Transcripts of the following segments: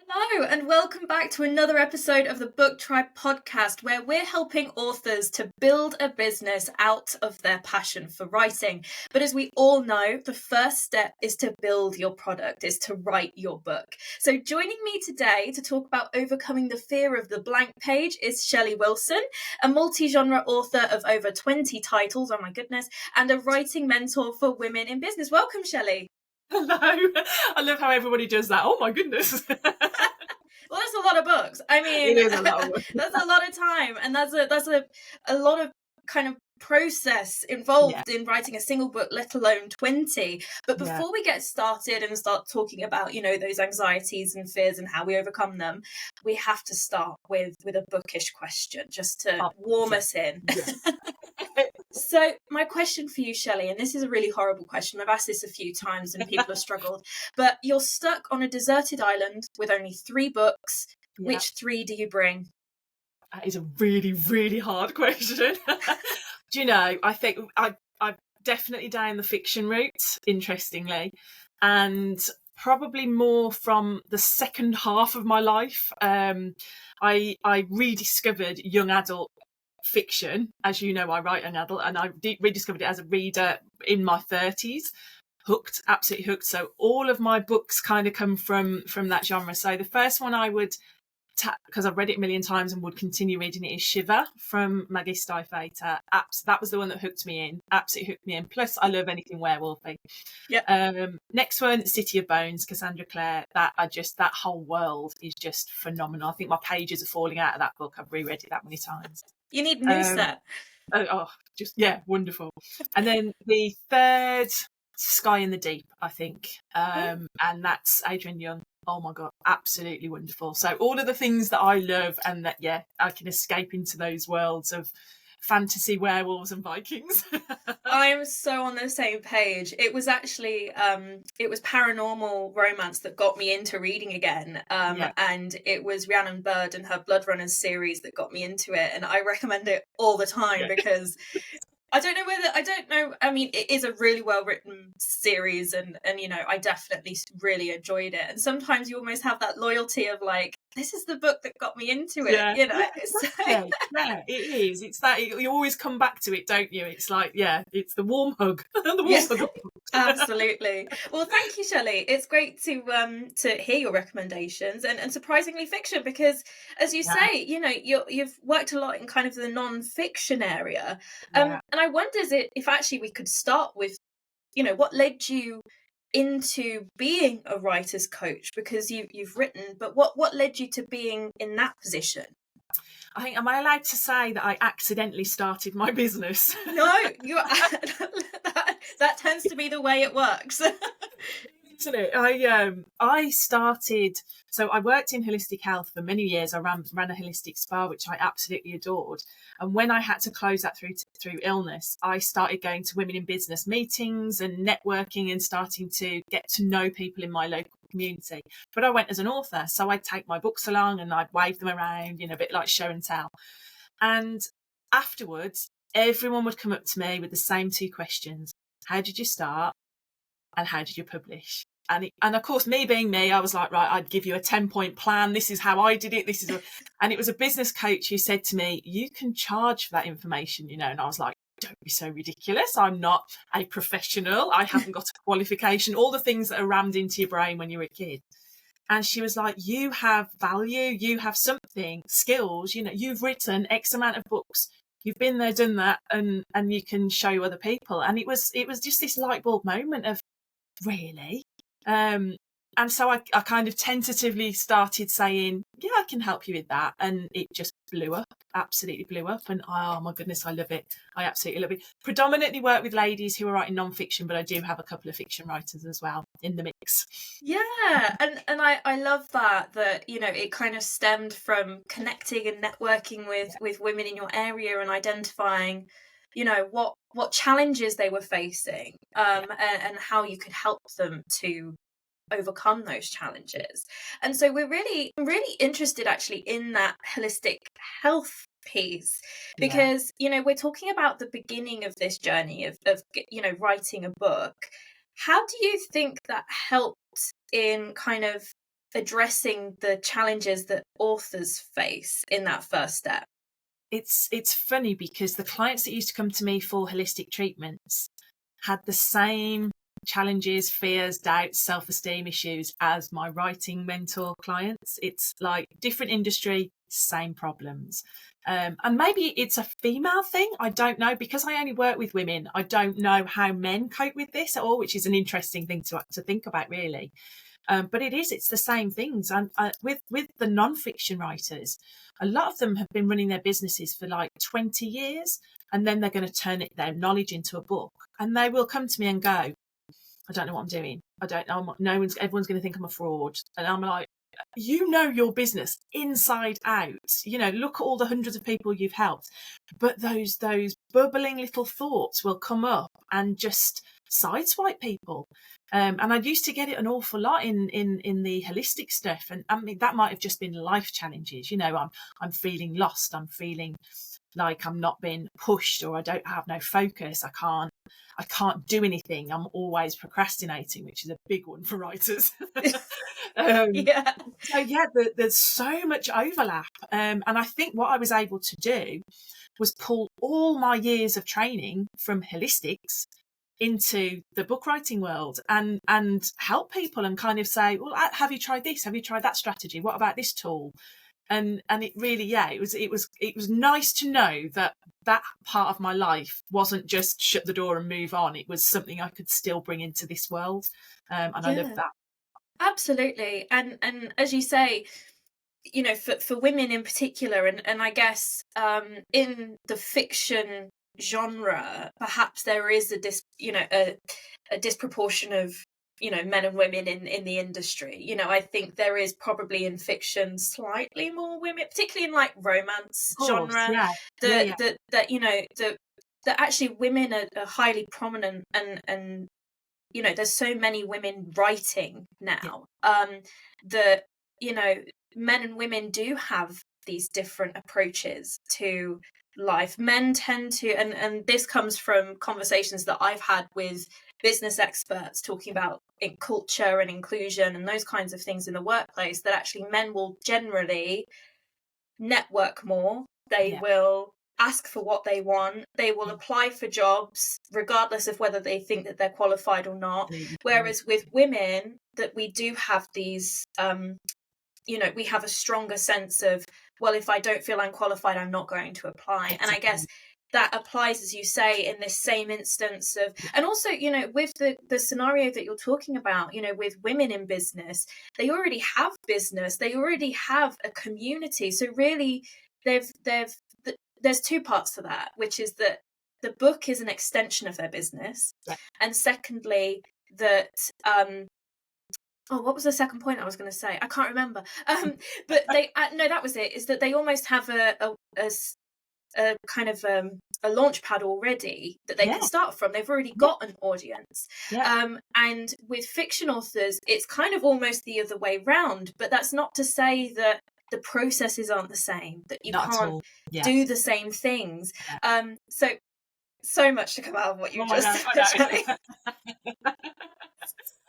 Hello, and welcome back to another episode of the Book Tribe podcast, where we're helping authors to build a business out of their passion for writing. But as we all know, the first step is to build your product, is to write your book. So joining me today to talk about overcoming the fear of the blank page is Shelley Wilson, a multi-genre author of over 20 titles, oh my goodness, and a writing mentor for women in business. Welcome, Shelley. Hello. I love how everybody does that. Oh my goodness. Well, that's a lot of books. I mean, It is a lot of work. that's a lot of time, and that's a lot of kind of process involved in writing a single book, let alone 20. But before we get started and start talking about, those anxieties and fears and how we overcome them, we have to start with a bookish question just to warm us in. Yes. So my question for you, Shelley, and this is a really horrible question. I've asked this a few times and people have struggled, but you're stuck on a deserted island with only 3 books. Yeah. Which 3 do you bring? That is a really, really hard question. Do you know, I think I'm definitely down the fiction route, interestingly, and probably more from the second half of my life. I rediscovered young adult fiction. As you know, I write young adult, and I rediscovered it as a reader in my 30s. Hooked, absolutely hooked. So all of my books kind of come from that genre. So the first one I would, because I've read it a million times and would continue reading it, is Shiver from Maggie Stiefvater. That was the one that hooked me in. Absolutely hooked me in. Plus, I love anything werewolfy. Yeah. Next one, City of Bones, Cassandra Clare. That whole world is just phenomenal. I think my pages are falling out of that book. I've reread it that many times. You need Noosa. Wonderful. And then the third, Sky in the Deep, I think, and that's Adrian Young. Oh my God, absolutely wonderful. So all of the things that I love, and that, I can escape into those worlds of fantasy, werewolves and Vikings. I am so on the same page. It was actually, it was paranormal romance that got me into reading again. And it was Rhiannon Bird and her Blood Runners series that got me into it. And I recommend it all the time because I mean, it is a really well-written series and I definitely really enjoyed it. And sometimes you almost have that loyalty of like, this is the book that got me into it, So. Yeah, it is. It's that, you always come back to it, don't you? It's like, it's the warm hug. Hug. Absolutely. Well, thank you, Shelley. It's great to hear your recommendations and surprisingly fiction, because as you say, you've worked a lot in kind of the non-fiction area. And I wonder if actually we could start with, what led you into being a writer's coach, because you've written, but what led you to being in that position? I think, am I allowed to say that I accidentally started my business? No, that tends to be the way it works. Isn't it? I started, so I worked in holistic health for many years. I ran a holistic spa, which I absolutely adored. And when I had to close that through illness, I started going to women in business meetings and networking and starting to get to know people in my local community. But I went as an author, so I'd take my books along and I'd wave them around, a bit like show and tell. And afterwards, everyone would come up to me with the same 2 questions. How did you start? And how did you publish? And of course, me being me, I was like, right, I'd give you a 10-point plan. This is how I did it. And it was a business coach who said to me, you can charge for that information, And I was like, don't be so ridiculous. I'm not a professional. I haven't got a qualification, all the things that are rammed into your brain when you're a kid. And she was like, you have value. You have something, skills, you've written X amount of books. You've been there, done that, and you can show other people. And it was just this light bulb moment of, really? And so I kind of tentatively started saying, I can help you with that. And it just blew up, absolutely blew up. And oh my goodness, I love it. I absolutely love it. Predominantly work with ladies who are writing non-fiction, but I do have a couple of fiction writers as well in the mix. Yeah. And I love that, it kind of stemmed from connecting and networking with women in your area and identifying, what challenges they were facing, and how you could help them to overcome those challenges. And so we're really interested actually in that holistic health piece, because we're talking about the beginning of this journey of writing a book. How do you think that helped in kind of addressing the challenges that authors face in that first step? It's funny because the clients that used to come to me for holistic treatments had the same challenges, fears, doubts, self-esteem issues as my writing mentor clients. It's like different industry, same problems. And maybe it's a female thing, I don't know, because I only work with women. I don't know how men cope with this at all, which is an interesting thing to think about, really. But it's the same things. And with the non-fiction writers, a lot of them have been running their businesses for like 20 years, and then they're going to turn their knowledge into a book, and they will come to me and go, I don't know what I'm doing. I don't know. Everyone's going to think I'm a fraud. And I'm like, you know your business inside out. You know, look at all the hundreds of people you've helped. But those bubbling little thoughts will come up and just sideswipe people. And I used to get it an awful lot in the holistic stuff. And I mean, that might have just been life challenges. You know, I'm feeling lost. I'm feeling like I'm not being pushed, or I don't have no focus. I can't do anything. I'm always procrastinating, which is a big one for writers. Yeah. So yeah, there's so much overlap. And I think what I was able to do was pull all my years of training from holistics into the book writing world and help people and kind of say, well, have you tried this? Have you tried that strategy? What about this tool? And it really, yeah, it was nice to know that part of my life wasn't just shut the door and move on. It was something I could still bring into this world. And I love that. Absolutely. And as you say, you know, for women in particular, and I guess in the fiction genre, perhaps there is a disproportion of, you know, men and women in the industry. You know, I think there is probably in fiction slightly more women, particularly in like romance genre, that you know, that actually women are highly prominent, and you know, there's so many women writing now, that, you know, men and women do have these different approaches to life. Men tend to, and this comes from conversations that I've had with business experts talking about culture and inclusion and those kinds of things in the workplace, that actually men will generally network more. They will ask for what they want. They will apply for jobs regardless of whether they think that they're qualified or not. Whereas with women, that we do have these, you know, we have a stronger sense of, well, if I don't feel I'm qualified, I'm not going to apply. Exactly. And I guess that applies, as you say, in this same instance of, and also, you know, with the scenario that you're talking about, you know, with women in business, they already have business, they already have a community. So really, there's two parts to that, which is that the book is an extension of their business, and secondly, that what was the second point I was going to say? I can't remember. But they no, that was it. Is that they almost have a kind of a launch pad already that they can start from. They've already got an audience. And with fiction authors, it's kind of almost the other way round. But that's not to say that the processes aren't the same, that you can't do the same things. So much to come out of what you just said.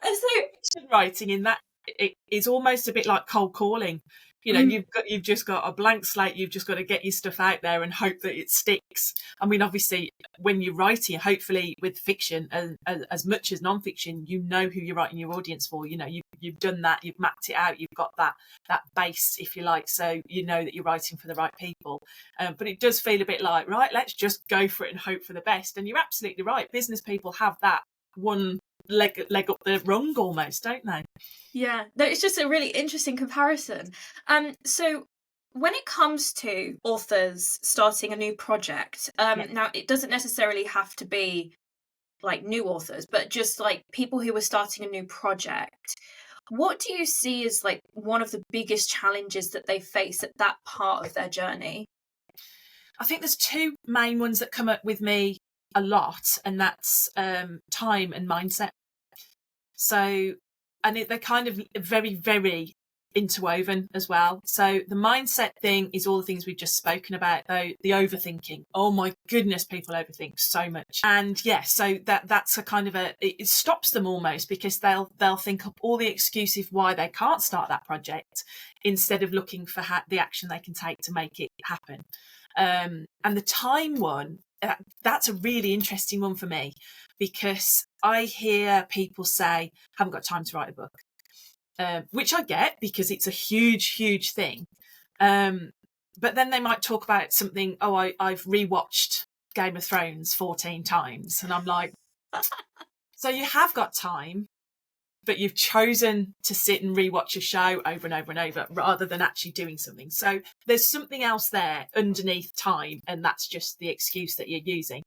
And so writing in that, it is almost a bit like cold calling. You know, you've just got a blank slate. You've just got to get your stuff out there and hope that it sticks. I mean, obviously, when you're writing, hopefully with fiction, as much as non-fiction, you know who you're writing your audience for. You know, you've done that. You've mapped it out. You've got that base, if you like. So you know that you're writing for the right people. But it does feel a bit like, right, let's just go for it and hope for the best. And you're absolutely right. Business people have that one leg up the rung almost, don't they? Yeah, no, it's just a really interesting comparison. So when it comes to authors starting a new project, now it doesn't necessarily have to be like new authors, but just like people who are starting a new project, what do you see as like one of the biggest challenges that they face at that part of their journey? I think there's two main ones that come up with me a lot, and that's time and mindset. So, and they're kind of very, very interwoven as well. So the mindset thing is all the things we've just spoken about, though. The overthinking, oh my goodness, people overthink so much. And so that's a kind of it stops them almost, because they'll think up all the excuses why they can't start that project, instead of looking for the action they can take to make it happen. And the time one, that's a really interesting one for me, because I hear people say, haven't got time to write a book. Which I get, because it's a huge thing. But then they might talk about something, I've rewatched Game of Thrones 14 times. And I'm like, so you have got time, but you've chosen to sit and rewatch a show over and over and over, rather than actually doing something. So there's something else there underneath time, and that's just the excuse that you're using.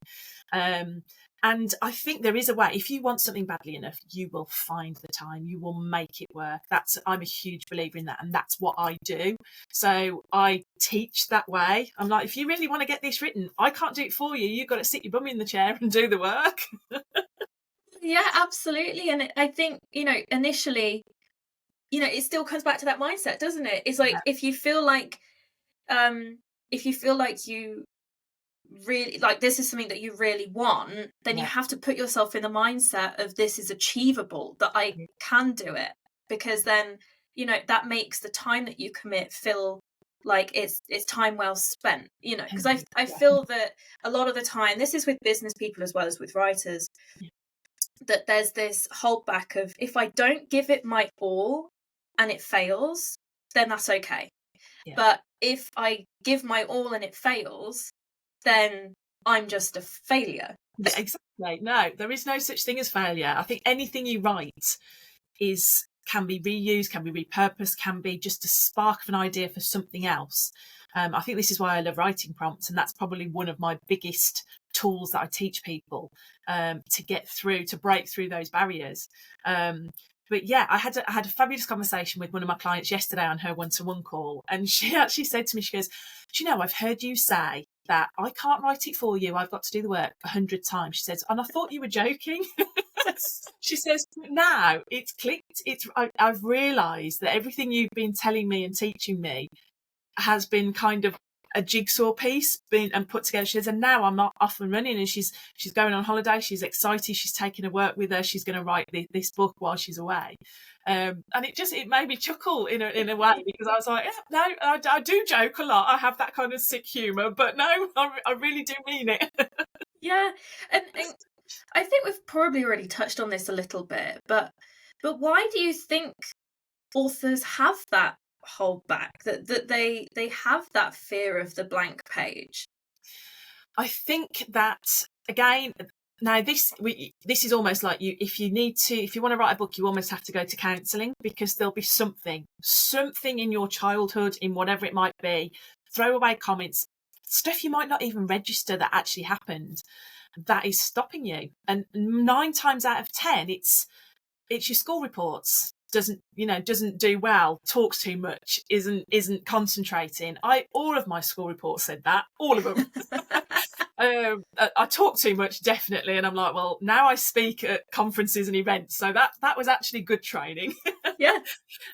And I think there is a way. If you want something badly enough, you will find the time. You will make it work. I'm a huge believer in that, and that's what I do. So I teach that way. I'm like, if you really want to get this written, I can't do it for you. You've got to sit your bum in the chair and do the work. Yeah, absolutely. And I think, initially, it still comes back to that mindset, doesn't it? It's like, if you feel like you really like this is something that you really want, then you have to put yourself in the mindset of, this is achievable, that I can do it, because then that makes the time that you commit feel like it's time well spent, because I feel that a lot of the time, this is with business people as well as with writers, that there's this holdback of, if I don't give it my all and it fails, then that's okay. But if I give my all and it fails, then I'm just a failure. Yeah, exactly. No, there is no such thing as failure. I think anything you write can be reused, can be repurposed, can be just a spark of an idea for something else. I think this is why I love writing prompts, and that's probably one of my biggest tools that I teach people to break through those barriers. But I had a fabulous conversation with one of my clients yesterday on her one-to-one call, and she actually said to me, she goes, do you know, I've heard you say that I can't write it for you, I've got to do the work 100 times. She says, and I thought you were joking. She says, now it's clicked. I've realised that everything you've been telling me and teaching me has been kind of a jigsaw piece and put together. She says, and now I'm not off and running, and she's going on holiday. She's excited. She's taking her work with her. She's going to write this book while she's away. And it made me chuckle in a way, because I was like, no, I do joke a lot. I have that kind of sick humour, but no, I really do mean it. Yeah, and I think we've probably already touched on this a little bit, but why do you think authors have that hold back, that they have that fear of the blank page? I think that, again, now this is almost like if you want to write a book, you almost have to go to counselling, because there'll be something in your childhood, in whatever it might be, throwaway comments, stuff you might not even register that actually happened, that is stopping you. And 9 times out of 10, it's your school reports. Doesn't do well, talks too much, isn't concentrating. All of my school reports said that, all of them. I talk too much, definitely, and I'm like, well, now I speak at conferences and events, so that was actually good training. Yeah.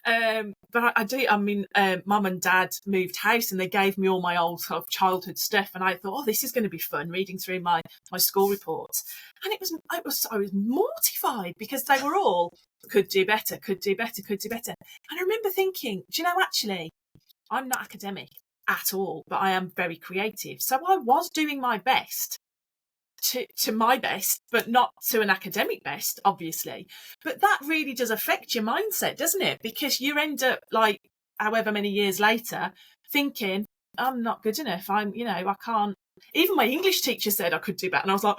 But I do. I mean, Mum and Dad moved house, and they gave me all my old sort of childhood stuff, and I thought, this is going to be fun, reading through my school reports, and I was mortified, because they were all could do better. And I remember thinking, do you know, actually, I'm not academic at all, but I am very creative. So I was doing my best to my best, but not to an academic best, obviously. But that really does affect your mindset, doesn't it? Because you end up, like, however many years later, thinking, I'm not good enough. I can't. Even my English teacher said I could do better. And I was like,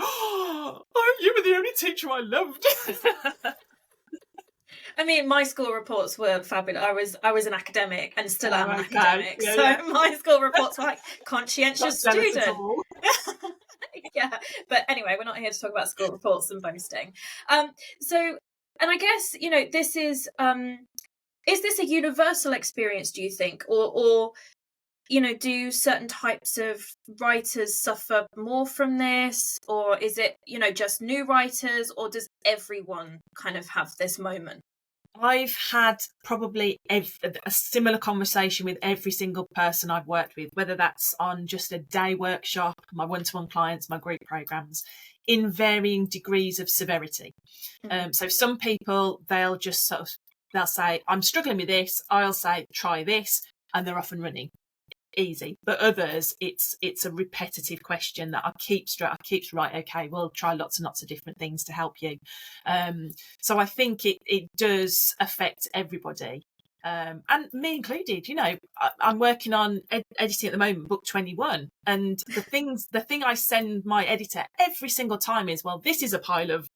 you were the only teacher I loved. I mean, my school reports were fabulous. I was an academic, and still am an academic. Yeah, so my school reports were like conscientious student. Yeah, but anyway, we're not here to talk about school reports and boasting. So, and I guess, this is this a universal experience, do you think, or do certain types of writers suffer more from this, or is it just new writers, or does everyone kind of have this moment? I've had probably a similar conversation with every single person I've worked with, whether that's on just a day workshop, my one-to-one clients, my group programs, in varying degrees of severity. So some people, they'll say, I'm struggling with this. I'll say, try this, and they're off and running. Easy. But others, it's a repetitive question that I keep right, okay, we'll try lots and lots of different things to help you. So I think it does affect everybody, and me included. I'm working on editing at the moment, book 21, and the thing I send my editor every single time is, well, this is a pile of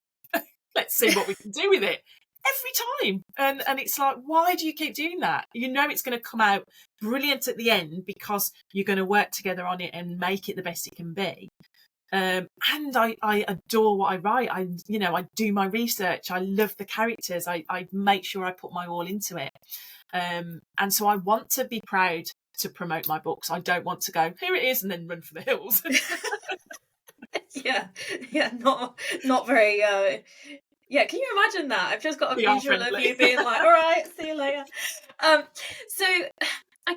let's see what we can do with it. Every time. And it's like, why do you keep doing that? It's going to come out brilliant at the end because you're going to work together on it and make it the best it can be. And I adore what I write. I do my research. I love the characters. I make sure I put my all into it. And so I want to be proud to promote my books. I don't want to go, here it is, and then run for the hills. Yeah, not very... Yeah, can you imagine that? I've just got a visual of you being like, all right, see you later. So I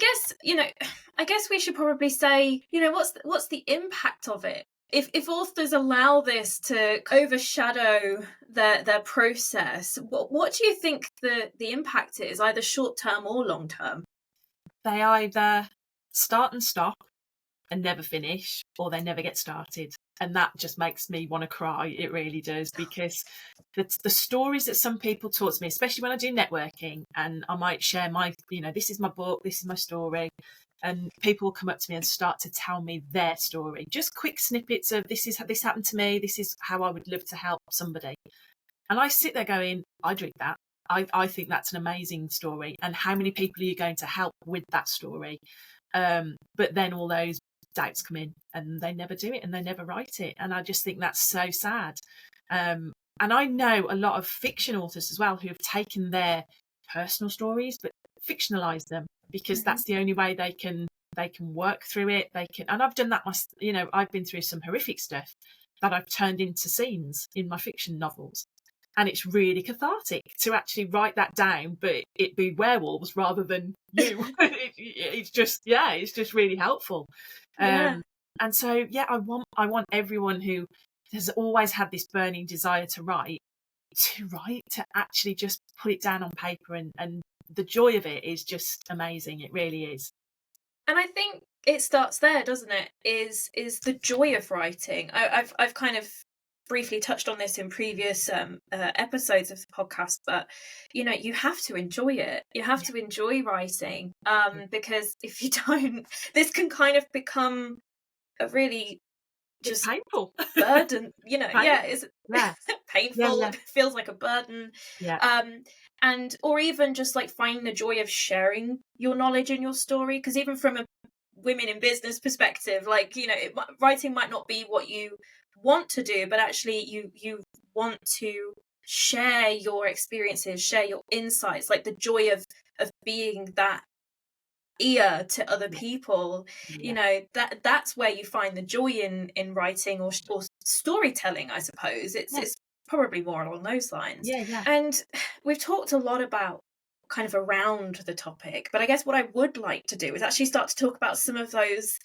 guess we should probably say, what's the impact of it? If authors allow this to overshadow their process, what do you think the impact is, either short term or long term? They either start and stop and never finish, or they never get started. And that just makes me want to cry. It really does, because the stories that some people talk to me, especially when I do networking, and I might share this is my book, this is my story, and people will come up to me and start to tell me their story, just quick snippets of this happened to me, this is how I would love to help somebody. And I sit there going, I'd read that. I think that's an amazing story. And how many people are you going to help with that story? But then all those doubts come in and they never do it and they never write it. And I just think that's so sad. And I know a lot of fiction authors as well who have taken their personal stories but fictionalized them, because that's the only way they can work through it. And I've done that I've been through some horrific stuff that I've turned into scenes in my fiction novels. And it's really cathartic to actually write that down, but it be werewolves rather than you. It's just really helpful. And so, I want everyone who has always had this burning desire to write, to actually just put it down on paper. And the joy of it is just amazing. It really is. And I think it starts there, doesn't it? Is the joy of writing. I've kind of briefly touched on this in previous episodes of the podcast, but you have to enjoy it. You have to enjoy writing, because if you don't, this can kind of become a really just painful burden. It's painful. It feels like a burden. And or even just like finding the joy of sharing your knowledge and your story, because even from a women in business perspective, writing might not be what you want to do, but actually you want to share your experiences, share your insights, like the joy of being that ear to other people. That's where you find the joy in writing or storytelling, I suppose. It's probably more along those lines. And we've talked a lot about kind of around the topic, but I guess what I would like to do is actually start to talk about some of those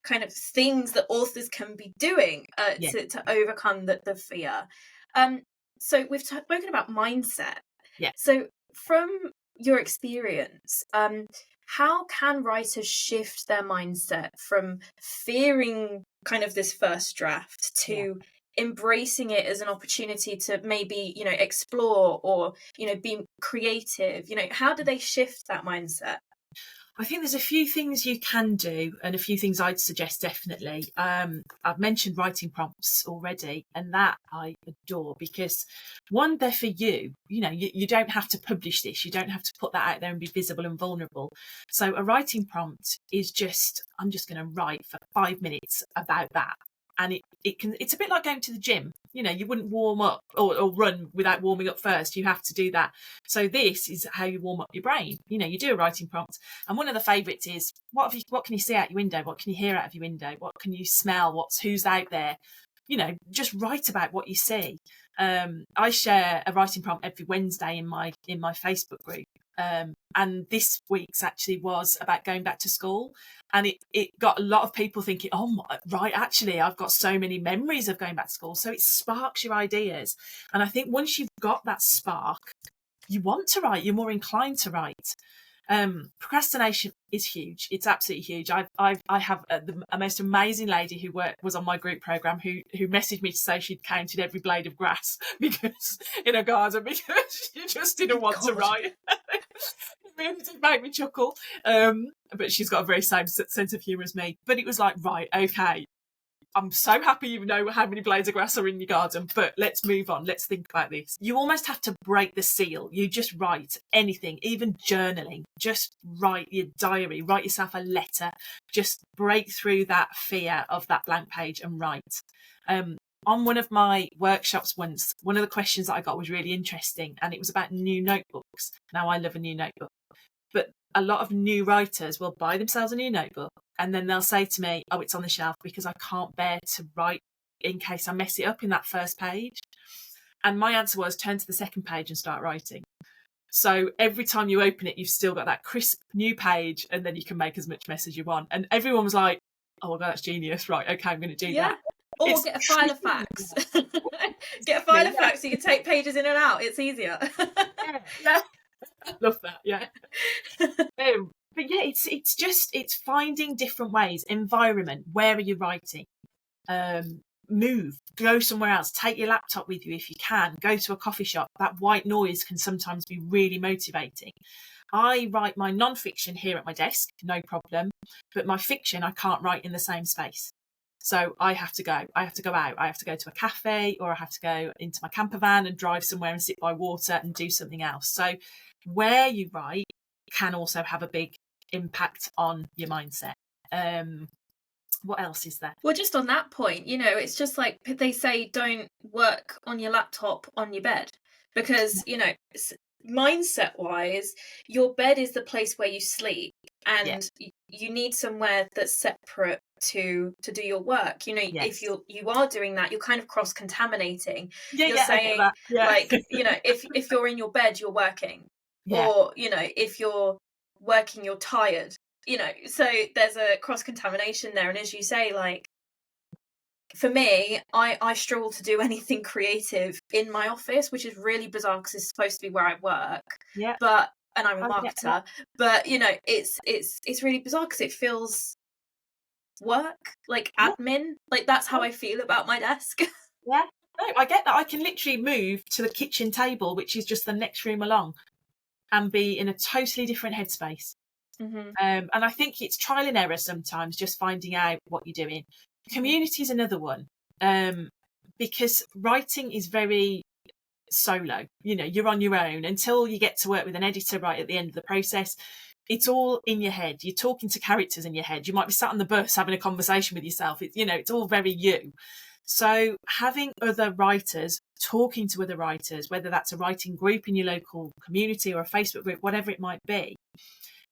kind of things that authors can be doing to overcome the fear. So we've spoken about mindset. So from your experience, how can writers shift their mindset from fearing kind of this first draft to embracing it as an opportunity to maybe explore or be creative? How do they shift that mindset? I think there's a few things you can do and a few things I'd suggest, definitely. I've mentioned writing prompts already, and that I adore, because one, they're for you. You don't have to publish this. You don't have to put that out there and be visible and vulnerable. So a writing prompt is I'm just going to write for 5 minutes about that. And it's a bit like going to the gym. You wouldn't warm up or run without warming up first. You have to do that. So this is how you warm up your brain. You do a writing prompt. And one of the favourites is, what can you see out your window? What can you hear out of your window? What can you smell? Who's out there? just write about what you see. I share a writing prompt every Wednesday in my Facebook group. And this week's actually was about going back to school, and it got a lot of people thinking, right, actually I've got so many memories of going back to school. So it sparks your ideas, and I think once you've got that spark, you want to write, you're more inclined to write. Procrastination is huge. It's absolutely huge. I have a most amazing lady who was on my group program who messaged me to say she'd counted every blade of grass because in her garden, because she just didn't want to write. It really did make me chuckle. But she's got a very same sense of humour as me. But it was like, right, okay, I'm so happy you know how many blades of grass are in your garden, but let's move on. Let's think about this. You almost have to break the seal. You just write anything, even journaling. Just write your diary, write yourself a letter. Just break through that fear of that blank page and write. On one of my workshops once, one of the questions that I got was really interesting, and it was about new notebooks. Now, I love a new notebook, but a lot of new writers will buy themselves a new notebook, and then they'll say to me, it's on the shelf because I can't bear to write in case I mess it up in that first page. And my answer was, turn to the second page and start writing. So every time you open it, you've still got that crisp new page, and then you can make as much mess as you want. And everyone was like, oh my God, that's genius. Right, okay, I'm going to do that. Or get a file of facts. Get a file of facts so you can take pages in and out. It's easier. Yeah. Love that. Yeah. But yeah, it's finding different ways. Environment. Where are you writing? Move. Go somewhere else. Take your laptop with you if you can. Go to a coffee shop. That white noise can sometimes be really motivating. I write my non-fiction here at my desk, no problem. But my fiction, I can't write in the same space. So I have to go out. I have to go to a cafe, or I have to go into my camper van and drive somewhere and sit by water and do something else. So where you write can also have a big impact on your mindset. What else is there? Well, just on that point, it's just like they say, don't work on your laptop on your bed, because, mindset wise, your bed is the place where you sleep, and you need somewhere that's separate to do your work. If you are doing that, you're kind of cross contaminating. You're saying like, if you're in your bed, you're working, or if you're working, you're tired, so there's a cross contamination there. And as you say, like, for me, I struggle to do anything creative in my office, which is really bizarre because it's supposed to be where I work. Yeah. And I'm a marketer, but it's really bizarre because it feels work, like admin. Like, that's how I feel about my desk. Yeah. No, I get that. I can literally move to the kitchen table, which is just the next room along, and be in a totally different headspace. Mm-hmm. And I think it's trial and error sometimes, just finding out what you're doing. Community is another one, because writing is very solo. You're on your own until you get to work with an editor right at the end of the process. It's all in your head. You're talking to characters in your head. You might be sat on the bus having a conversation with yourself. It's all very you. So having other writers, talking to other writers, whether that's a writing group in your local community or a Facebook group, whatever it might be,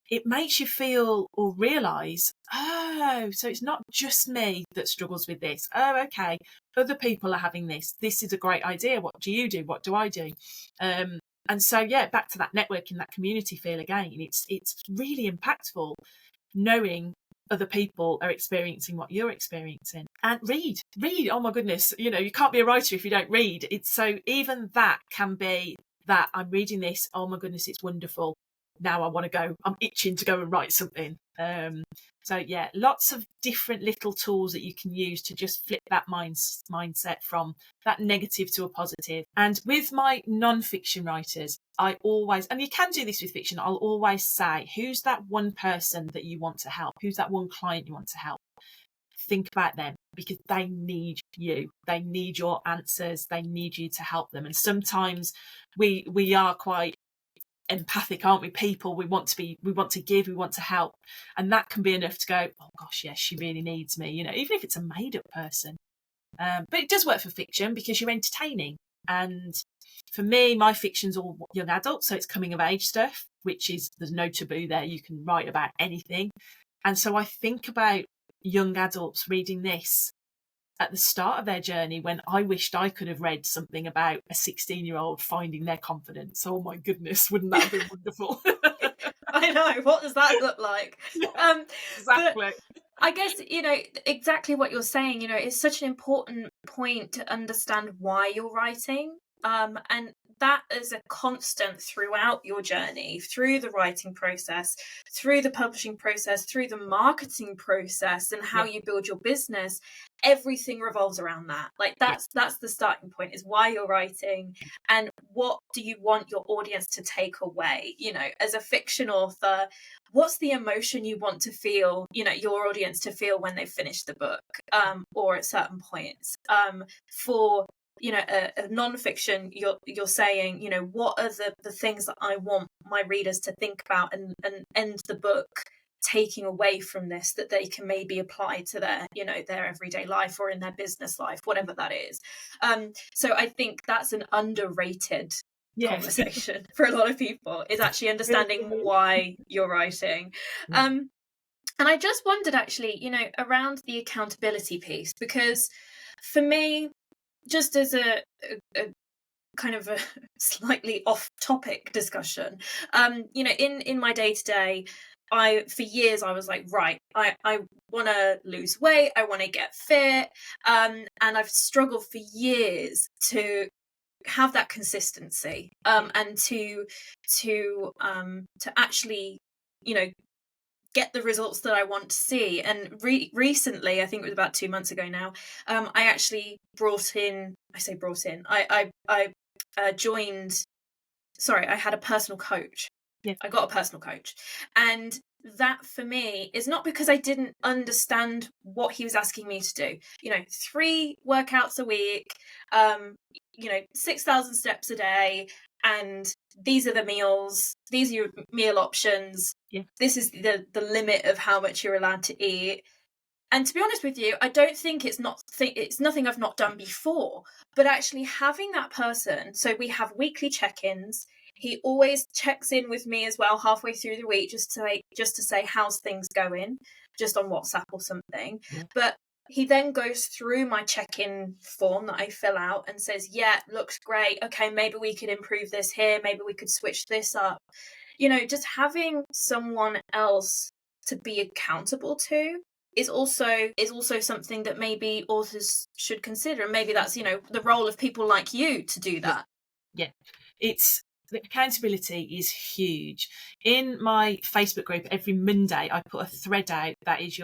it makes you feel or realise, so it's not just me that struggles with this. Oh, okay, other people are having this. This is a great idea. What do you do? What do I do? And so, back to that networking, that community feel again. It's really impactful knowing other people are experiencing what you're experiencing. And read. Oh my goodness, you can't be a writer if you don't read. It's so even that can be that I'm reading this. Oh my goodness, it's wonderful. Now I want to go. I'm itching to go and write something. So lots of different little tools that you can use to just flip that mindset from that negative to a positive. And with my non-fiction writers, I always, and you can do this with fiction, I'll always say, who's that one person that you want to help? Who's that one client you want to help? Think about them, because they need you. They need your answers. They need you to help them. And sometimes we are quite empathic, aren't we? People, we want to give, we want to help, and that can be enough to go, oh gosh, yes, she really needs me, even if it's a made-up person. But it does work for fiction because you're entertaining. And for me, my fiction's all young adult, so it's coming of age stuff, which is, there's no taboo there. You can write about anything. And so I think about young adults reading this, at the start of their journey when I wished I could have read something about a 16-year-old finding their confidence. Oh my goodness, wouldn't that have been wonderful? I know. What does that look like? Exactly. But I guess, exactly what you're saying, it's such an important point to understand why you're writing. And that is a constant throughout your journey, through the writing process, through the publishing process, through the marketing process, and how you build your business. Everything revolves around that. Like that's the starting point, is why you're writing and what do you want your audience to take away. As a fiction author, what's the emotion you want to feel, your audience to feel when they've finished the book, or at certain points. For a non-fiction, you're saying, what are the things that I want my readers to think about and end the book taking away from this, that they can maybe apply to their their everyday life or in their business life, whatever that is. So I think that's an underrated conversation for a lot of people, is actually understanding why you're writing. And I just wondered, actually, around the accountability piece, because for me, just as a kind of a slightly off-topic discussion, in my day-to-day, for years I was like, right, I want to lose weight, I want to get fit, and I've struggled for years to have that consistency, and to actually, get the results that I want to see. And recently, I think it was about 2 months ago now, I actually I had a personal coach. I got a personal coach, and that for me is not because I didn't understand what he was asking me to do. 3 workouts a week, 6,000 steps a day, and these are the meals, these are your meal options. This is the limit of how much you're allowed to eat. And to be honest with you, I don't think it's nothing I've not done before, but actually having that person. So we have weekly check-ins. He always checks in with me as well halfway through the week, just to say how's things going, just on WhatsApp or something. But he then goes through my check-in form that I fill out and says, yeah, looks great. Okay, maybe we could improve this here. Maybe we could switch this up. Just having someone else to be accountable to is also something that maybe authors should consider. And maybe that's, the role of people like you to do that. The accountability is huge. In my Facebook group, every Monday, I put a thread out that is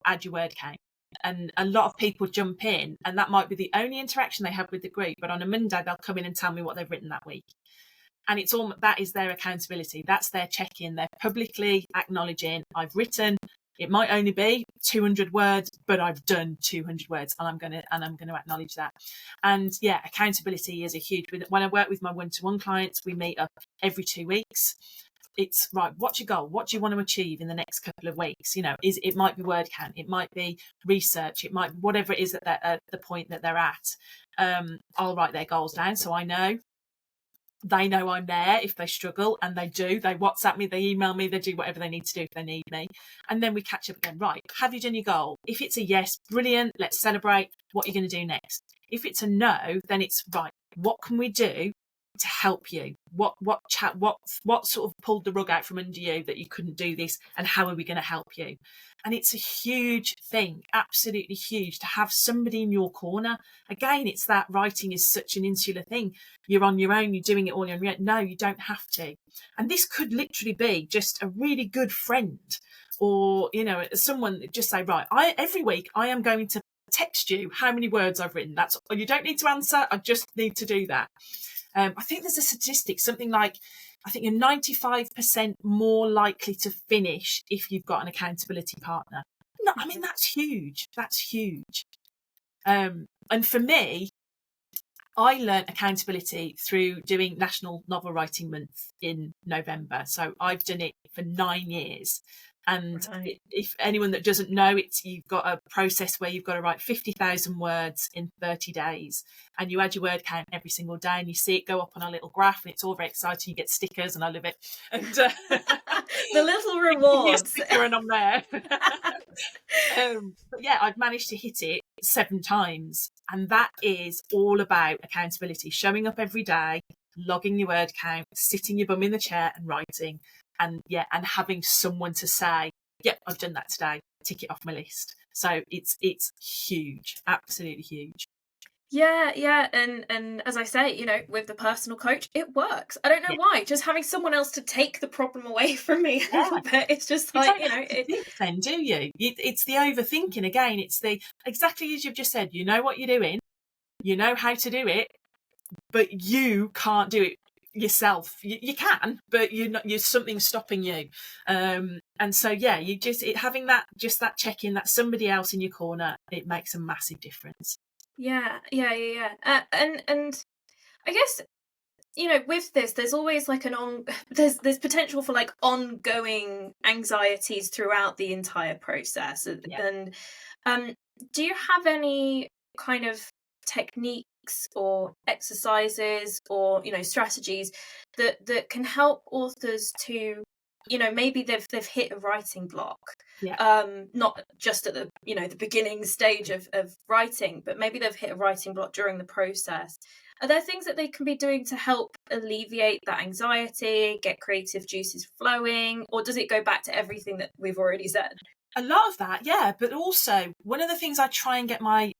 add your word count. And a lot of people jump in, and that might be the only interaction they have with the group. But on a Monday, they'll come in and tell me what they've written that week. And that is their accountability. That's their check-in. They're publicly acknowledging, I've written, it might only be 200 words, but I've done 200 words, and I'm going to acknowledge that. And accountability is a huge. When I work with my one-to-one clients, we meet up every 2 weeks. It's right. What's your goal? What do you want to achieve in the next couple of weeks? It might be word count, it might be research, it might be whatever it is that they're at the point that they're at. I'll write their goals down so I know. They know I'm there if they struggle, and they do. They WhatsApp me, they email me, they do whatever they need to do if they need me. And then we catch up again. Right, have you done your goal? If it's a yes, brilliant, let's celebrate. What are you going to do next? If it's a no, then it's right, what can we do to help you? What sort of pulled the rug out from under you that you couldn't do this, and how are we going to help you? And it's a huge thing, absolutely huge, to have somebody in your corner. Again, it's that writing is such an insular thing. You're on your own, you're doing it all on your own. No, you don't have to. And this could literally be just a really good friend, or someone that just say, right, every week I am going to text you how many words I've written. You don't need to answer, I just need to do that. I think there's a statistic, something like, I think you're 95% more likely to finish if you've got an accountability partner. No, I mean, that's huge. That's huge. And for me, I learnt accountability through doing National Novel Writing Month in November. So I've done it for 9 years. And if anyone that doesn't know, you've got a process where you've got to write 50,000 words in 30 days, and you add your word count every single day, and you see it go up on a little graph, and it's all very exciting. You get stickers, and I love it. And the little rewards. And I'm there. But I've managed to hit it 7 times. And that is all about accountability, showing up every day, logging your word count, sitting your bum in the chair and writing, and having someone to say, yep, I've done that today, tick it off my list. So it's huge, absolutely huge. Yeah, and as I say, you know, with the personal coach, it works. I don't know why. Just having someone else to take the problem away from me a little bit. It's just like, you know, think then, do you? It's the overthinking again. It's the exactly as you've just said. You know what you're doing, you know how to do it, but you can't do it yourself. You can, but you're something stopping you. And so you just having that check in, that somebody else in your corner, it makes a massive difference. Yeah. And I guess, you know, with this, there's always like there's potential for like ongoing anxieties throughout the entire process. And do you have any kind of techniques or exercises or, you know, strategies that can help authors to, you know, maybe they've hit a writing block, not just at the, you know, the beginning stage of writing, but maybe they've hit a writing block during the process. Are there things that they can be doing to help alleviate that anxiety, get creative juices flowing, or does it go back to everything that we've already said? A lot of that, but also one of the things I try and get my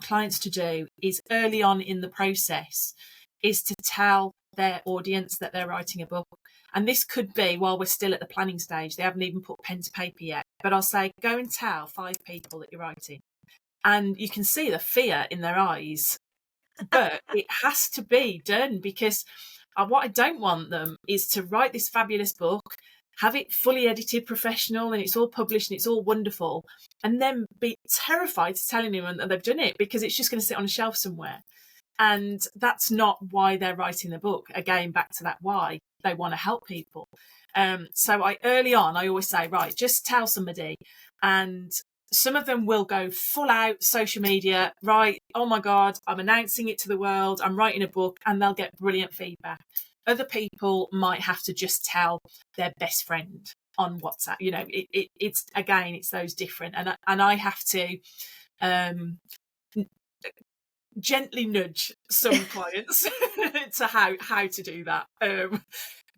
clients to do is early on in the process is to tell their audience that they're writing a book. And this could be while we're still at the planning stage. They haven't even put pen to paper yet. But I'll say, go and tell 5 people that you're writing. And you can see the fear in their eyes. But it has to be done, because what I don't want them is to write this fabulous book, have it fully edited, professional, and it's all published and it's all wonderful, and then be terrified to tell anyone that they've done it, because it's just going to sit on a shelf somewhere. And that's not why they're writing the book. Again, back to that why. They want to help people. So early on, I always say, right, just tell somebody. And some of them will go full out social media, right? Oh my God, I'm announcing it to the world. I'm writing a book, and they'll get brilliant feedback. Other people might have to just tell their best friend on WhatsApp. You know, it's those different. And I have to gently nudge some clients to how to do that.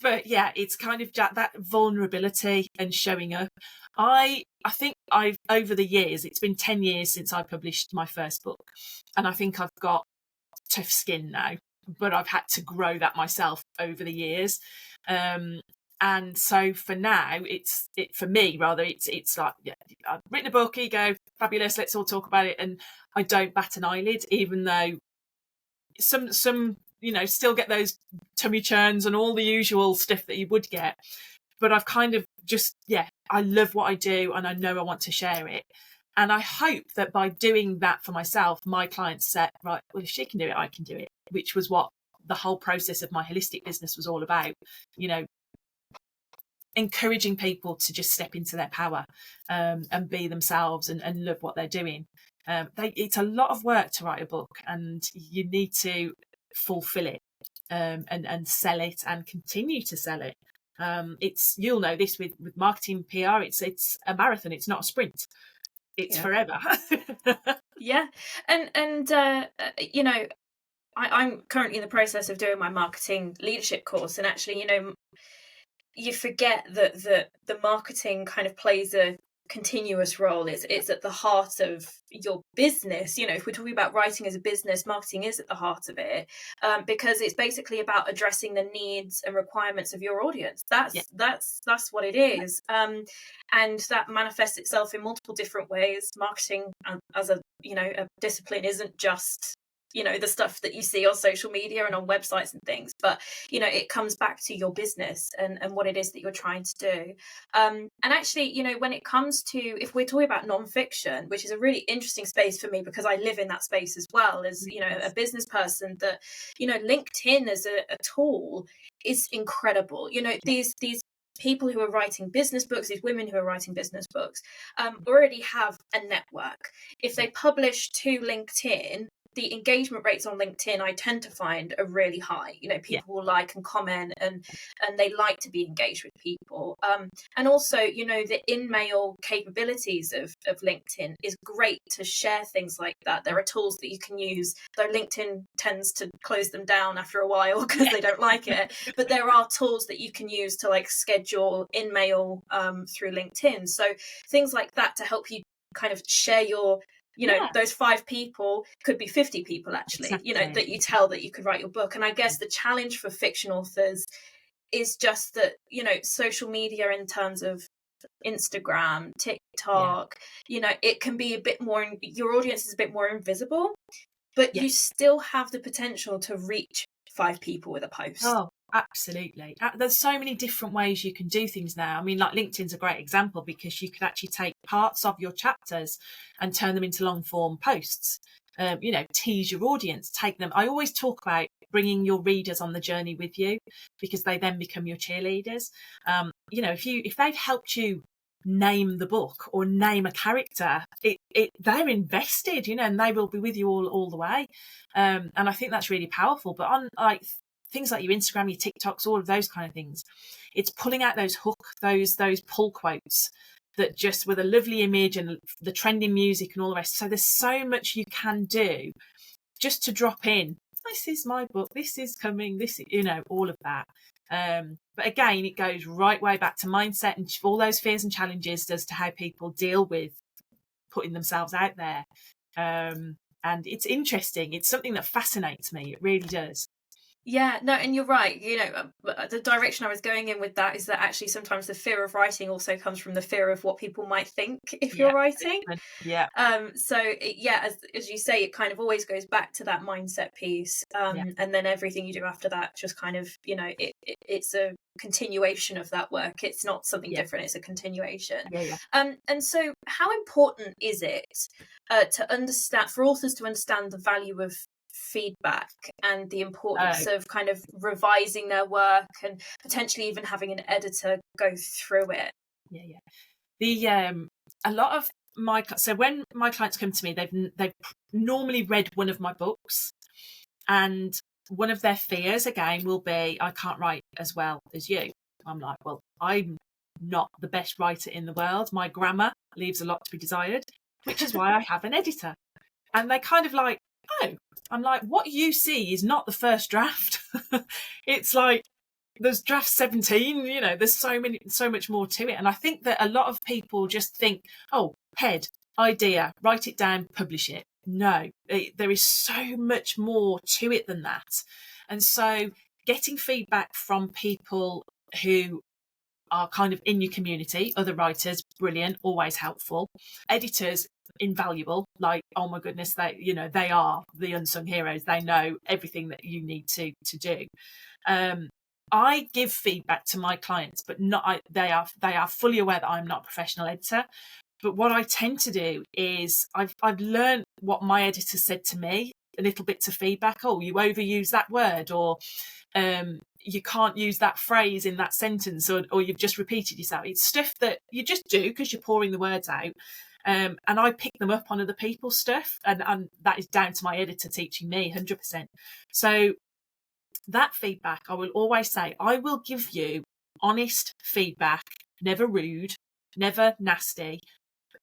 But it's kind of that vulnerability and showing up. I think I've, over the years, it's been 10 years since I published my first book, and I think I've got tough skin now, but I've had to grow that myself over the years. And so for now, it's like, I've written a book, here you go, fabulous, let's all talk about it. And I don't bat an eyelid, even though some you know, still get those tummy churns and all the usual stuff that you would get. But I've kind of just, I love what I do, and I know I want to share it. And I hope that by doing that for myself, my clients said, right, well, if she can do it, I can do it, which was what the whole process of my holistic business was all about. You know, encouraging people to just step into their power and be themselves and love what they're doing. It's a lot of work to write a book, and you need to fulfill it and sell it and continue to sell it. You'll know this with marketing, PR, it's a marathon, it's not a sprint. It's forever. And you know, I'm currently in the process of doing my marketing leadership course, and actually, you know, you forget that the marketing kind of plays a continuous role. It's at the heart of your business. You know, if we're talking about writing as a business, marketing is at the heart of it, because it's basically about addressing the needs and requirements of your audience. That's what it is, and that manifests itself in multiple different ways. Marketing as a discipline isn't just, you know, the stuff that you see on social media and on websites and things, but, you know, it comes back to your business and what it is that you're trying to do. And actually, you know, when it comes to, if we're talking about nonfiction, which is a really interesting space for me because I live in that space as well as, you know, a business person, that, you know, LinkedIn as a tool is incredible. You know, these people who are writing business books, these women who are writing business books, already have a network. If they publish to LinkedIn, the engagement rates on LinkedIn, I tend to find, are really high. You know, people will like and comment, and they like to be engaged with people. And also, you know, the in-mail capabilities of LinkedIn is great to share things like that. There are tools that you can use, though LinkedIn tends to close them down after a while because they don't like it. But there are tools that you can use to like schedule in-mail through LinkedIn. So things like that to help you kind of share your, you know, those 5 people could be 50 people actually, exactly. You know, that you tell that you could write your book. And I guess the challenge for fiction authors is just that, you know, social media in terms of Instagram, TikTok, you know, it can be a bit more, your audience is a bit more invisible, but you still have the potential to reach 5 people with a post. Oh, absolutely. There's so many different ways you can do things now. I mean, like LinkedIn's a great example because you can actually take parts of your chapters and turn them into long form posts. You know, tease your audience, take them. I always talk about bringing your readers on the journey with you because they then become your cheerleaders. You know, if they've helped you name the book or name a character, they're invested, you know, and they will be with you all the way. And I think that's really powerful. But on like things like your Instagram, your TikToks, all of those kind of things, it's pulling out those those pull quotes that just with a lovely image and the trending music and all the rest. So there's so much you can do just to drop in, this is my book, this is coming, this, you know, all of that. But again, it goes right way back to mindset and all those fears and challenges as to how people deal with putting themselves out there. And it's interesting. It's something that fascinates me. It really does. Yeah, no, and you're right. You know, the direction I was going in with that is that actually sometimes the fear of writing also comes from the fear of what people might think if you're writing. Yeah. So as you say, it kind of always goes back to that mindset piece, and then everything you do after that just kind of, you know, it's a continuation of that work. It's not something different. It's a continuation. And so, how important is it to understand, for authors to understand the value of feedback and the importance of kind of revising their work and potentially even having an editor go through it? A lot of so when my clients come to me, they've normally read one of my books, and one of their fears again will be, I can't write as well as you. I'm like, well, I'm not the best writer in the world. My grammar leaves a lot to be desired, which is why I have an editor. And they kind of like, oh, I'm like, what you see is not the first draft. It's like, there's draft 17, you know, there's so much more to it. And I think that a lot of people just think, oh, head, idea, write it down, publish it. No, there is so much more to it than that. And so getting feedback from people who are kind of in your community, other writers, brilliant, always helpful. Editors, invaluable. Like, oh my goodness, they are the unsung heroes. They know everything that you need to do. I give feedback to my clients, but they are fully aware that I'm not a professional editor. But what I tend to do is I've learned what my editor said to me, little bits of feedback. Oh, you overuse that word, or you can't use that phrase in that sentence, or you've just repeated yourself. It's stuff that you just do because you're pouring the words out. And I pick them up on other people's stuff, and that is down to my editor teaching me 100%. So that feedback, I will always say, I will give you honest feedback, never rude, never nasty.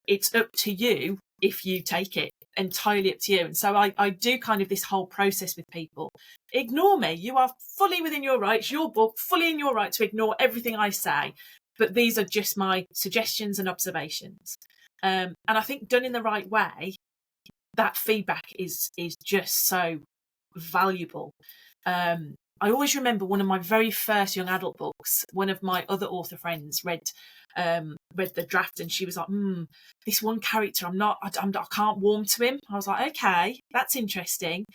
It's up to you if you take it, entirely up to you. And so I do kind of this whole process with people. Ignore me. You are fully within your rights, your book, fully in your right to ignore everything I say. But these are just my suggestions and observations. And I think done in the right way, that feedback is just so valuable. I always remember one of my very first young adult books. One of my other author friends read the draft, and she was like, this one character, I can't warm to him. I was like, okay, that's interesting.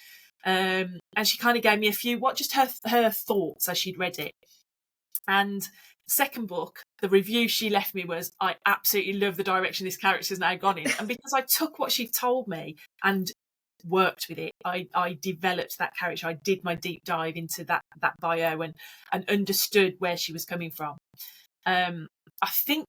And she kind of gave me a few, just her thoughts as she'd read it. And second book, the review she left me was, I absolutely love the direction this character's now gone in. And because I took what she told me and worked with it, I developed that character. I did my deep dive into that bio and understood where she was coming from. I think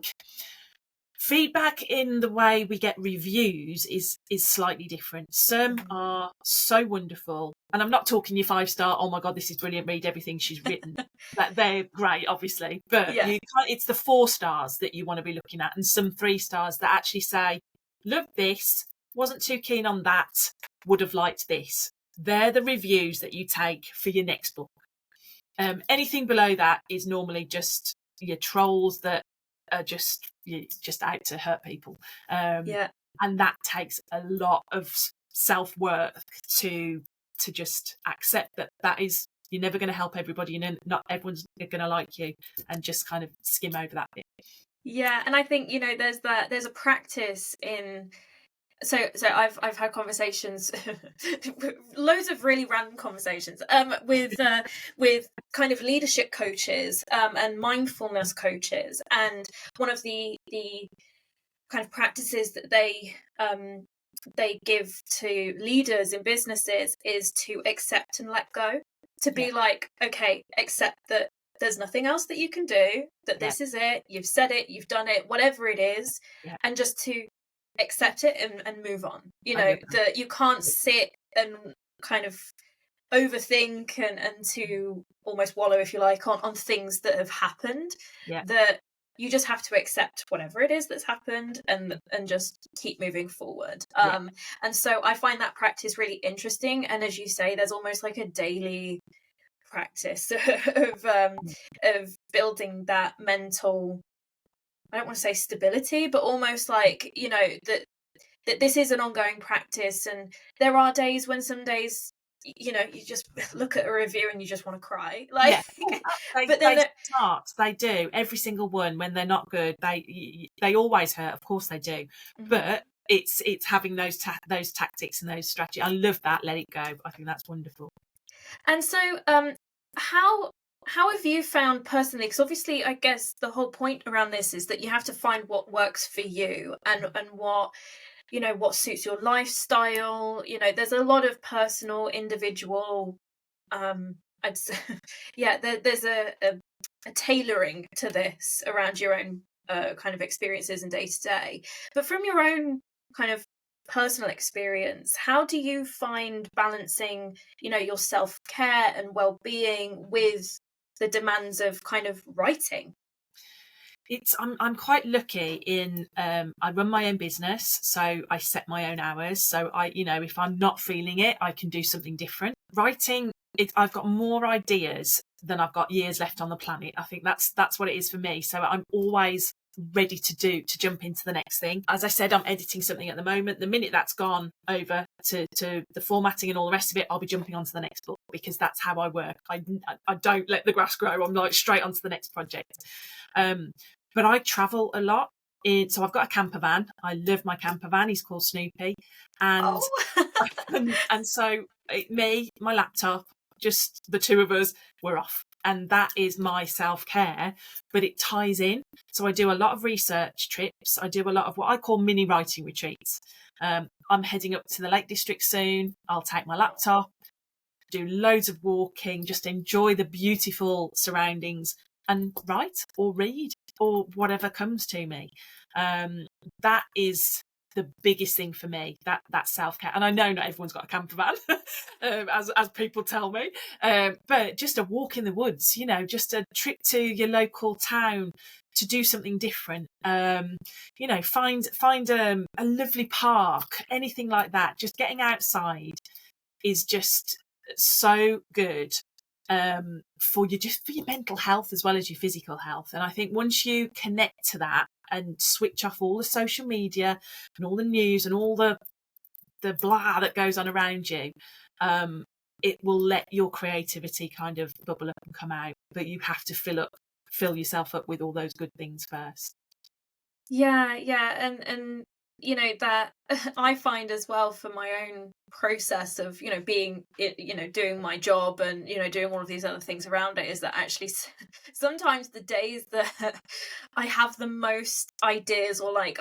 feedback in the way we get reviews is slightly different. Some are so wonderful, and I'm not talking your 5-star, oh my god, this is brilliant, read everything she's written. That they're great, obviously, but it's the 4 stars that you want to be looking at, and some 3 stars that actually say, love this, wasn't too keen on that, would have liked this. They're the reviews that you take for your next book. Anything below that is normally just your trolls that are just out to hurt people. And that takes a lot of self-worth to just accept that is, you're never going to help everybody, and not everyone's going to like you, and just kind of skim over that bit. Yeah, and I think, you know, there's a practice in. So I've had conversations, loads of really random conversations, with kind of leadership coaches, and mindfulness coaches, and one of the kind of practices that they give to leaders in businesses is to accept and let go, to be like, okay, accept that there's nothing else that you can do, that this is it, you've said it, you've done it, whatever it is, and just to accept it and move on. You know, that you can't sit and kind of overthink and to almost wallow, if you like, on things that have happened. That you just have to accept whatever it is that's happened and just keep moving forward. And so I find that practice really interesting, and as you say, there's almost like a daily practice of building that mental, I don't want to say stability, but almost like, you know, that this is an ongoing practice, and there are days when some days, you know, you just look at a review and you just want to cry. Like, but they do every single one. When they're not good, they always hurt. Of course they do, but it's having those tactics and those strategies. I love that. Let it go. I think that's wonderful. And so, how have you found personally, because obviously I guess the whole point around this is that you have to find what works for you and what, you know, what suits your lifestyle. You know, there's a lot of personal, individual, I'd say, there's a tailoring to this around your own kind of experiences and day to day. But from your own kind of personal experience, how do you find balancing, you know, your self-care and well-being with the demands of kind of writing? I'm quite lucky in I run my own business, so I set my own hours. So you know, if I'm not feeling it, I can do something different. Writing, I've got more ideas than I've got years left on the planet. I think that's what it is for me. So I'm always ready to jump into the next thing. As I said, I'm editing something at the moment. The minute that's gone over to the formatting and all the rest of it, I'll be jumping onto the next book, because that's how I work. I don't let the grass grow. I'm like straight onto the next project. But I travel a lot. So I've got a camper van. I love my camper van. He's called Snoopy. And and so me, my laptop, just the two of us, we're off. And that is my self-care, but it ties in. So I do a lot of research trips. I do a lot of what I call mini writing retreats. I'm heading up to the Lake District soon. I'll take my laptop, do loads of walking, just enjoy the beautiful surroundings and write or read or whatever comes to me. That is the biggest thing for me, that self-care. And I know not everyone's got a camper van, as people tell me, but just a walk in the woods, you know, just a trip to your local town to do something different, you know, find a lovely park, anything like that. Just getting outside is just so good for your mental health as well as your physical health. And I think once you connect to that and switch off all the social media and all the news and all the blah that goes on around you, it will let your creativity kind of bubble up and come out. But you have to fill yourself up with all those good things first. Yeah, and you know, that I find as well for my own process of, being, doing my job and, doing all of these other things around it, is that actually sometimes the days that I have the most ideas, or like,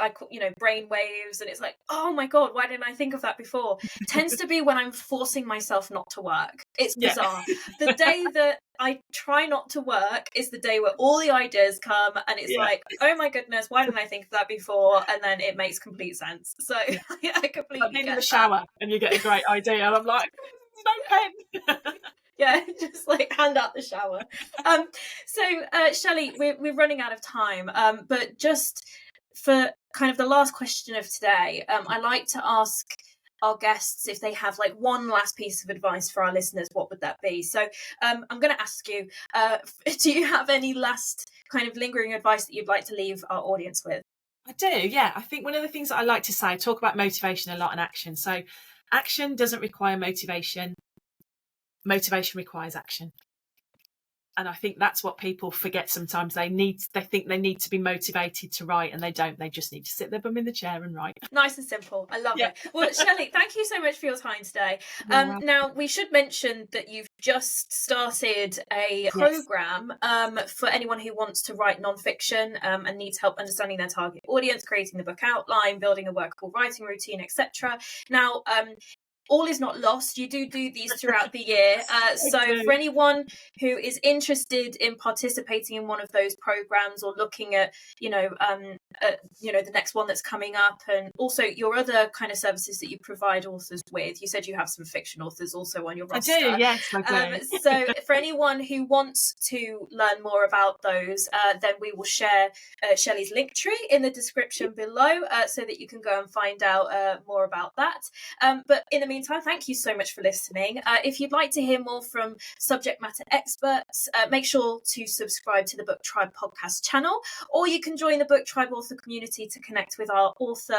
brain waves, and it's like, oh my God, why didn't I think of that before? Tends to be when I'm forcing myself not to work. It's bizarre. The day that I try not to work is the day where all the ideas come, and it's like, oh my goodness, why didn't I think of that before? And then it makes complete sense. So I completely get in the shower and you get a great idea, and I'm like, no pen. Yeah, just like hand out the shower. So Shelley, we're running out of time, but just for kind of the last question of today, I like to ask our guests if they have like one last piece of advice for our listeners. What would that be? So I'm going to ask you, do you have any last kind of lingering advice that you'd like to leave our audience with? I do, yeah. I think one of the things that I like to say, I talk about motivation a lot and action. So action doesn't require motivation. Motivation requires action. And I think that's what people forget sometimes. They think they need to be motivated to write, and they don't. They just need to sit their bum in the chair and write. Nice and simple. I love it. Well, Shelley, thank you so much for your time today. Now, we should mention that you've just started a program for anyone who wants to write non-fiction and needs help understanding their target audience, creating the book outline, building a workable writing routine, etc. Now, all is not lost. You do these throughout the year. So for anyone who is interested in participating in one of those programs, or looking at, the next one that's coming up, and also your other kind of services that you provide authors with. You said you have some fiction authors also on your roster. I do, yes. I do. So for anyone who wants to learn more about those, then we will share Shelley's link tree in the description below, so that you can go and find out more about that. But in the meantime, thank you so much for listening. If you'd like to hear more from subject matter experts, make sure to subscribe to the Book Tribe podcast channel, or you can join the Book Tribe author community to connect with our author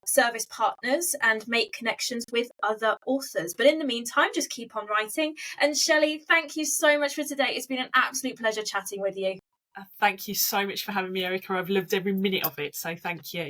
service partners and make connections with other authors. But in the meantime, just keep on writing. And Shelley, thank you so much for today. It's been an absolute pleasure chatting with you. Thank you so much for having me, Erica. I've loved every minute of it, so thank you.